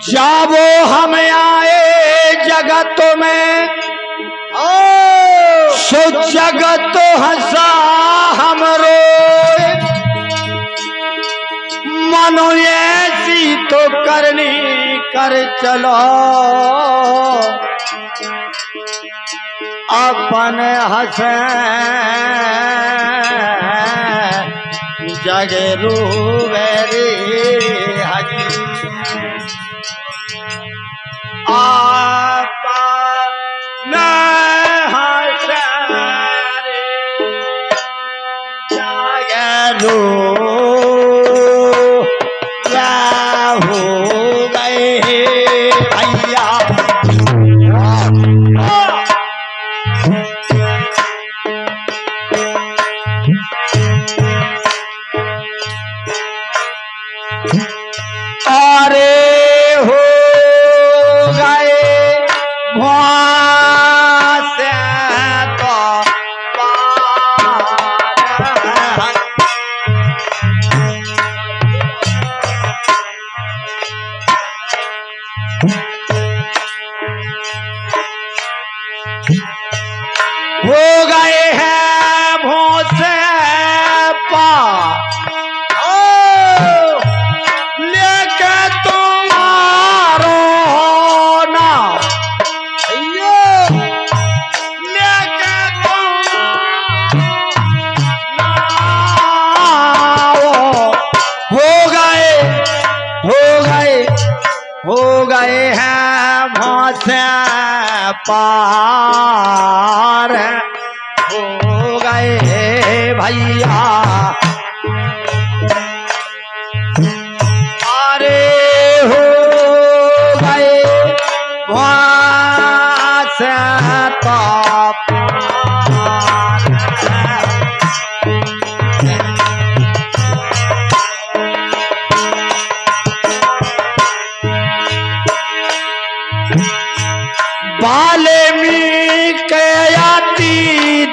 जब हम आए जगत में सो जगत हंसा हम रोए, मनो ऐसी तो करनी कर चलो, अपन हंसे जगे रूवे रे हजी, अपन हंसे जगे रूवे हो गए भैया। अरे हो गए से तो हो गए हैं भों से पार, हो गए हैं भौसे पार, हो गए भैया। अरे हो गए भौसे पार, वाल्मीकि अति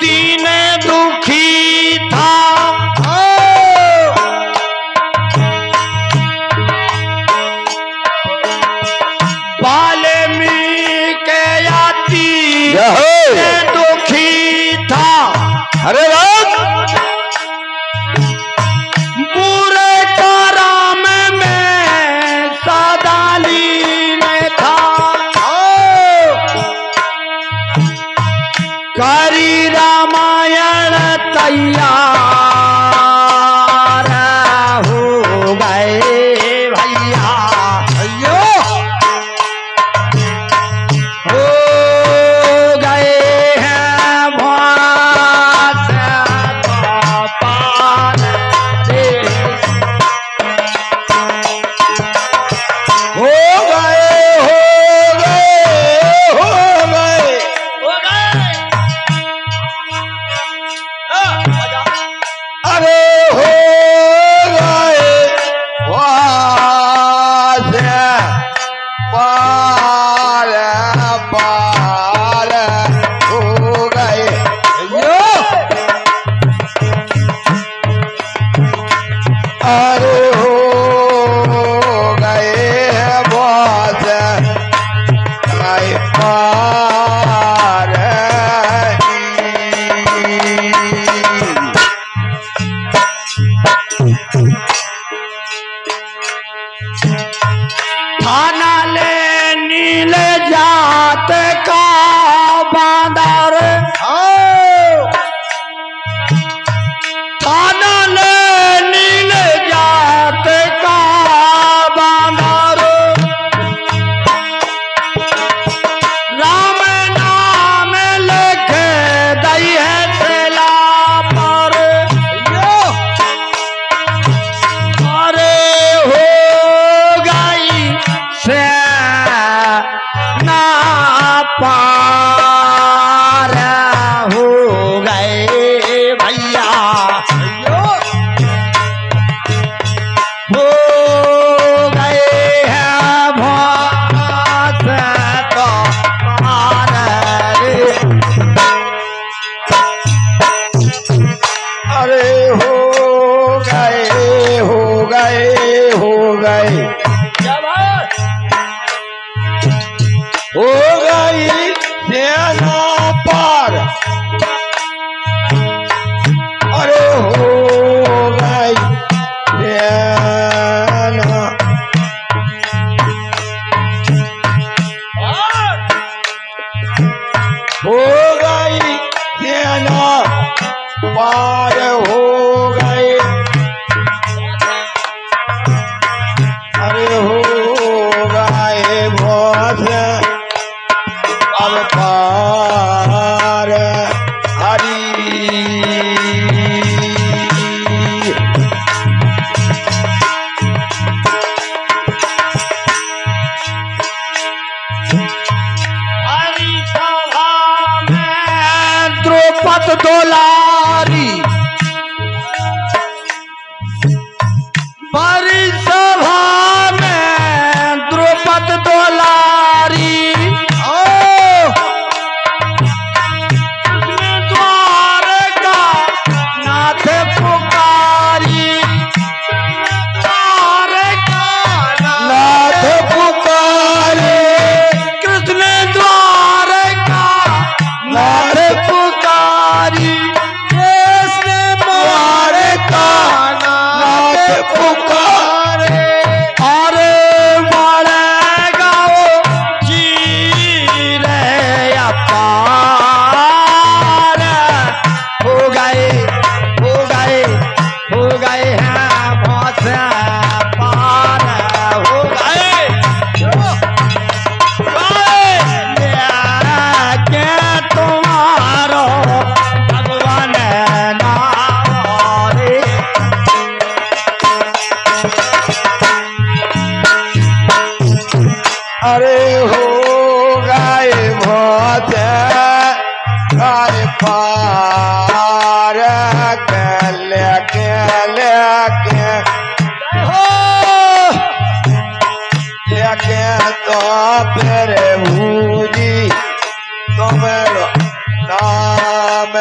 दीन दुखी था, वाल्मीकि अति दीन दुखी था। अरे बुरे कर्म में सदा लीन था, करी रामायण तैयार हो गए भैया। अयो हो गए हैं भास पान रे, हो गए हो गए हो गए हो गए। अरे हो गए पार पार हो गए। अरे हो गए बहुत पार, थाना ले नील जात का बांदर, थाना ले नील जात का बांदर, राम नाम लिख दई है थैला पर। अरे हो गई से ना पार हो गए भैया। हो गए हैं भास तो पार रे। अरे हो गए हो गए हो गए। क्या बात अरे हो गए भोते अरे पार के लेके हो लेके तो फिर भूजी तुम्हारा नाम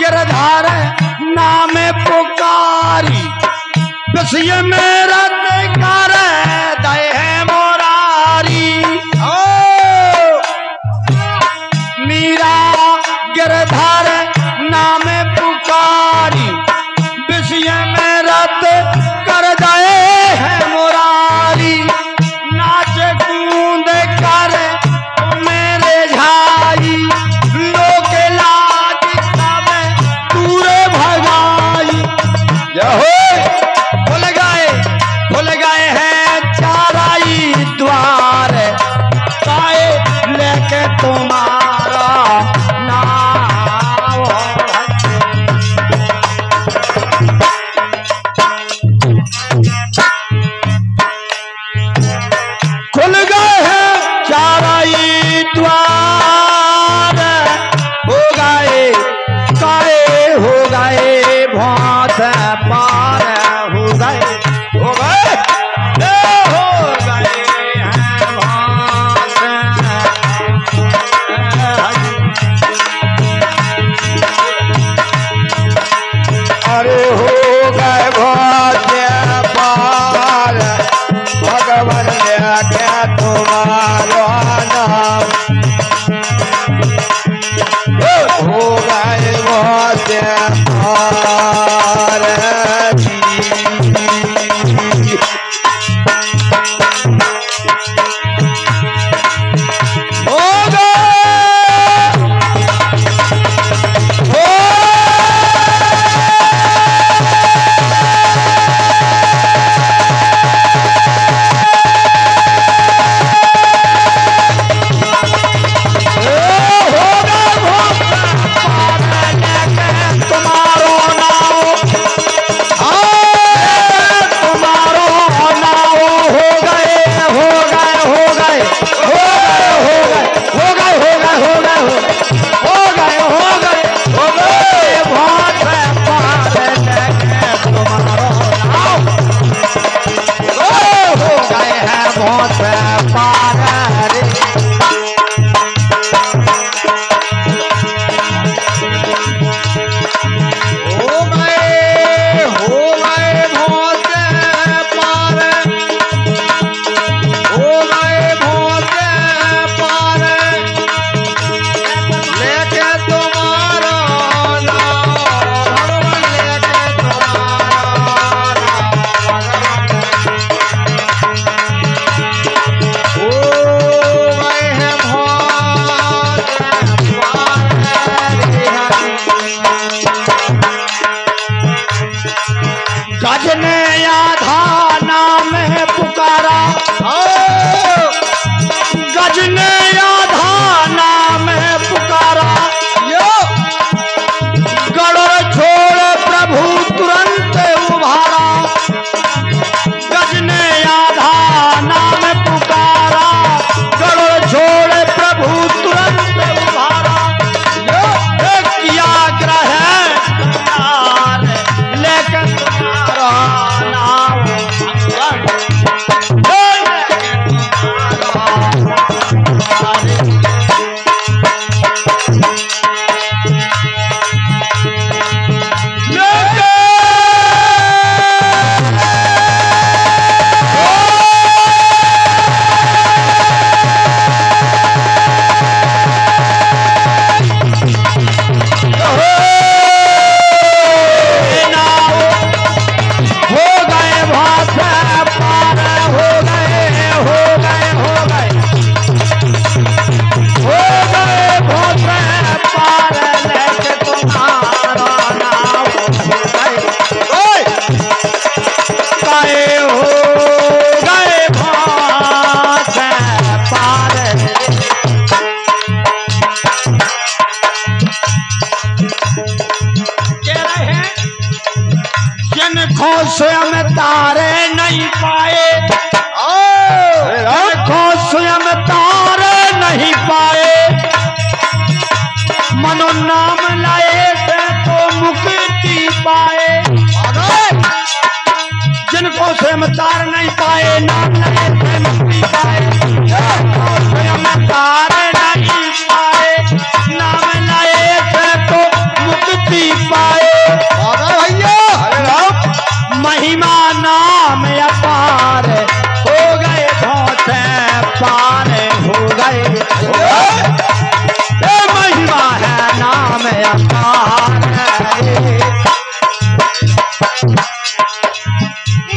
गिरधार नाम पुकारी विषय मेरा कर दय है मोरारी ओ मीरा गिरधार नाम पुकारी विषय मेरा कर दय है मोरारी नाच कूद कर मेरे झाई लोक लाज सब दूर भगाई जय हो बोल गए तारे नहीं पाए, जिनको स्वयं तारे नहीं पाए, मनो नाम लाए से तो मुक्ति पाए। जिनको स्वयं तार नहीं पाए, नाम लाए से मुक्ति पाए। जिनको स्वयं तार नहीं पाए, नाम लाए से तो मुक्ति पाए। महिमा नाम अपार हो गए, धोते पार हो गए। महिमा है नाम अपार,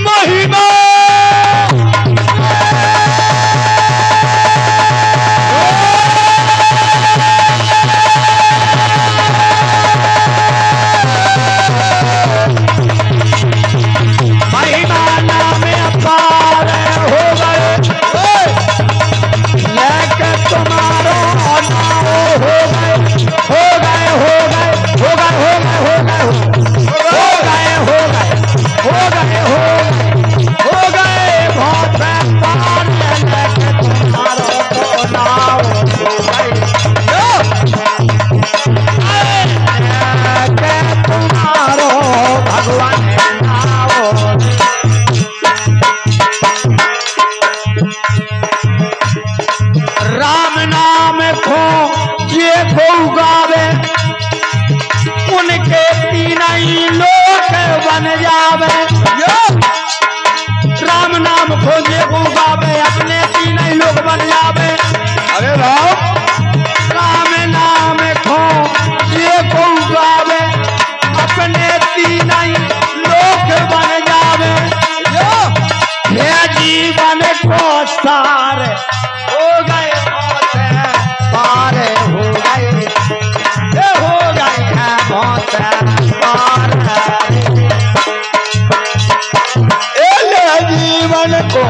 महिमा राम नाम खोजे गावे, अपने तीन ही लोग बन जावे। अरे राम नाम खोजे गावे, अपने तीन ही लोग बन जावे। ये जीवन को सार हो गए, पार हो गए, हो गए हैं बहुत पार जीवन को।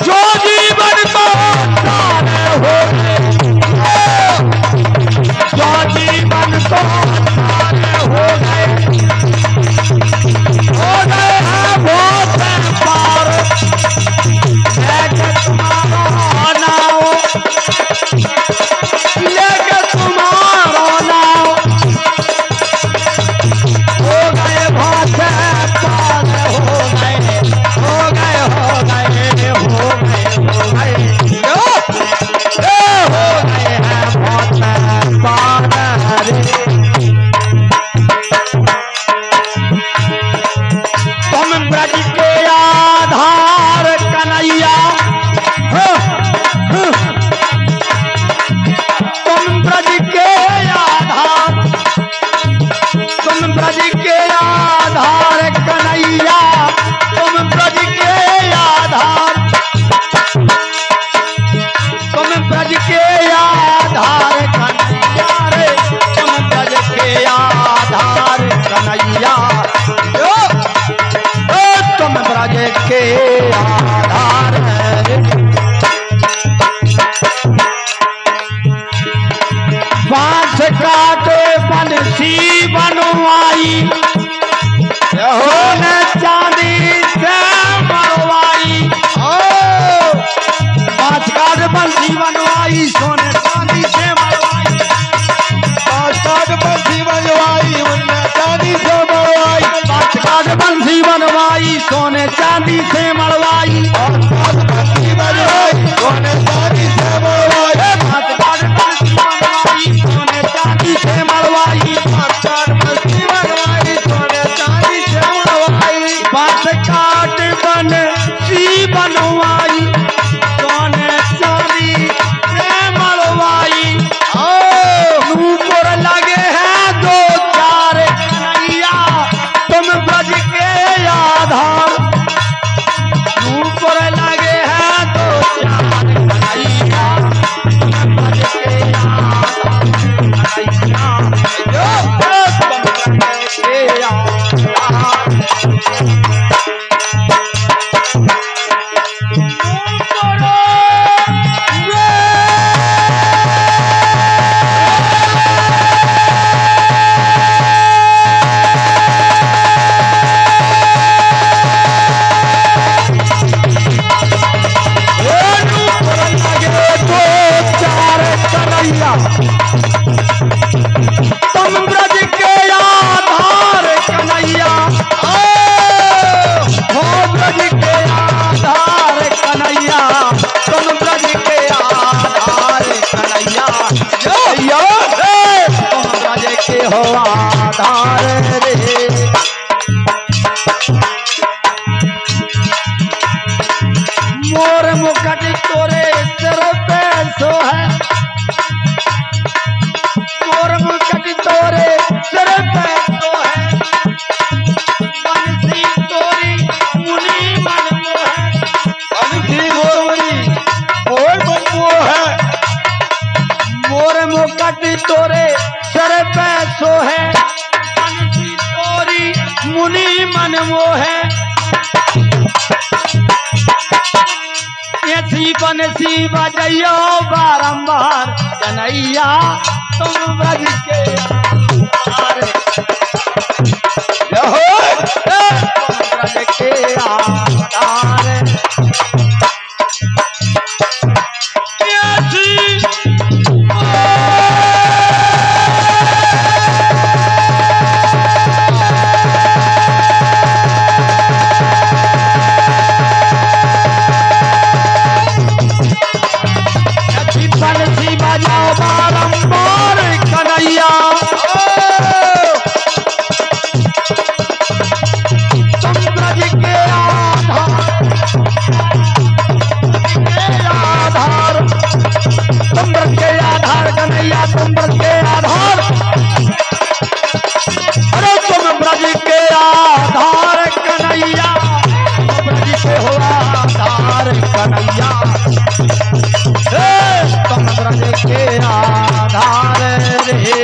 जो जीवन को सार हो गए, जो जीवन को सार हो गए हैं बहुत पार। लेके तुम्हारा नाम हो गए बहुत पार, हो गए हो गए हो गए हो गए हो गए हैं बहुत पार। तुम ब्रज के आधार कन्हैया, तुम ब्रज के आधार, तुम ब्रज के आधार कन्हैया, तुम ब्रज के आधार, तुम ब्रज के आधार कन्हैया रे, तुम ब्रज के आधार कन्हैया, तुम ब्रज के आधार रे। बांस काटे बंसी बनवाई, सोने चांदी से मरवाई। बांस काटे बंसी बनवाई, सोने चांदी से मरवाई। बांस काटे बंसी बनवाई, सोने चांदी से मरवाई। बांस काटे बंसी बनवाई, सोने चांदी से मरवाई। बांस काटे बंसी बनवाई, सोने चांदी से मरवाई। बांस काटे बंसी बनवाई, सोने चांदी से मरवाई। बांस काटे बंसी बनवाई, सोने चांदी से मरवाई। बांस काटे बंसी बनवाई, सोने चांदी से मरवाई। ऊपर लगे हैं दो चार कन्हैया, तुम ब्रज के आधार। ऊपर लगे हैं दो चार आधार रे। मोर मुकुट तोरे सिर पे सोहे, मोर मुकुट तोरे सिर पे सोहे, बंसी तोरी मुनि मन मोहे, बंसी तोरी मोर मन मोहे। मोर मुकुट तोरे सिर पे सोहे, बंसी तोरी मुनि मन मोहे। ऐसी बंसी बजैयो बारंबार कन्हैया तुम ब्रज के आधार, तुम ब्रज के आधार। बंसी बजाओ बारंबार कन्हैया तुम ब्रज के आधार, तुम ब्रज के आधार कन्हैया तुम ब्रज के आधार। अरे तुम ब्रज के आधार कन्हैया, तुम ब्रज के हो आधार कन्हैया, तुम ब्रज के आधार रे।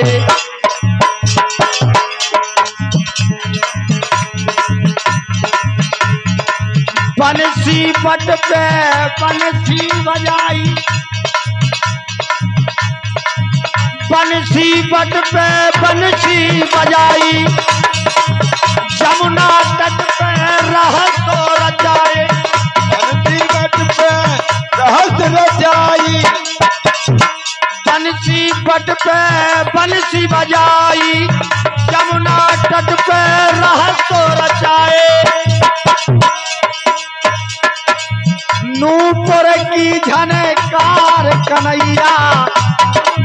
बंसी पट पे बंसी बजाई, बंसी पट पे बंसी बजाई, जमुना तट पे रहस तो रचाए, बंसी पट पे रहस रचाई, बंसी पट पे बंसी बजाई, जमुना तट पे रहस तो रचाए। नूपुर की झनकार कन्हैया, तुम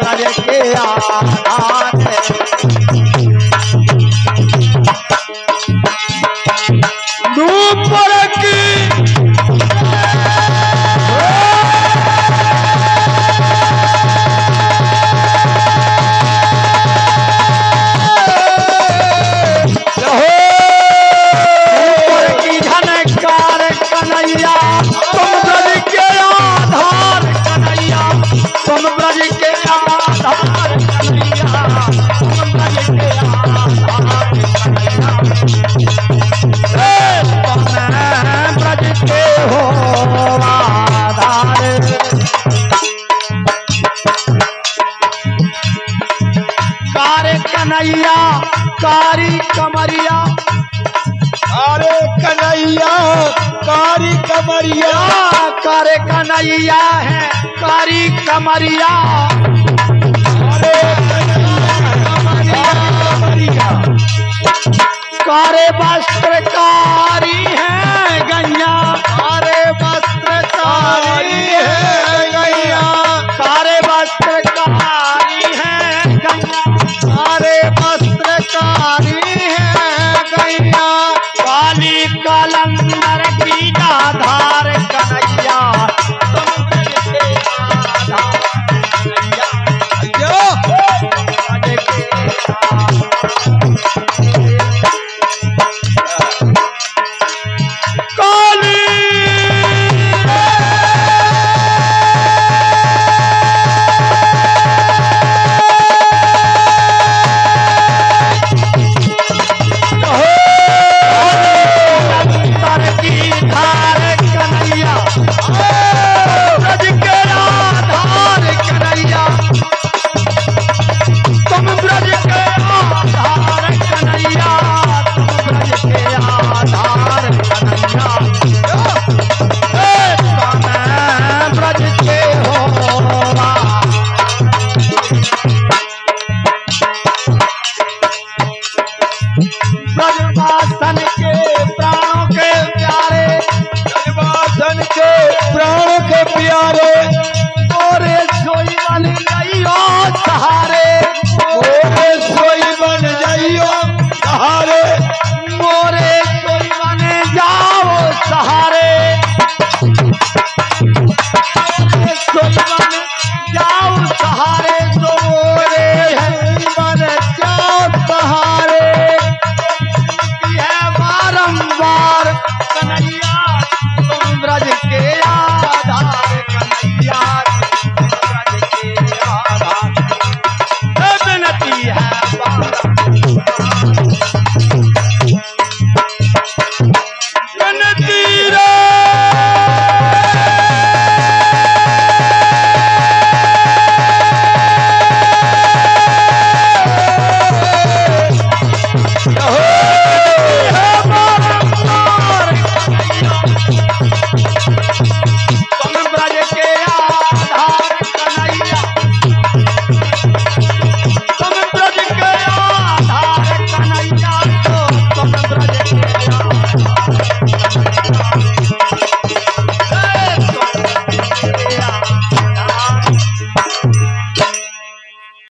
ब्रज के आधार, नूपुर की कन्हैया कारी कमरिया, अरे कन्हैया कारी कमरिया, कारे कन्हैया है कारी कमरिया, अरे कमरिया, कारे वस्त्र कारी है गैया, कारे वस्त्र कारी है गैया, कारे वस्त्र कारी है गैया, कारे वस्त्र कारी है गैया, काली कलंदर की आधार कन्हैया तुम ब्रज के आधार कन्हैया, ब्रज के बन गई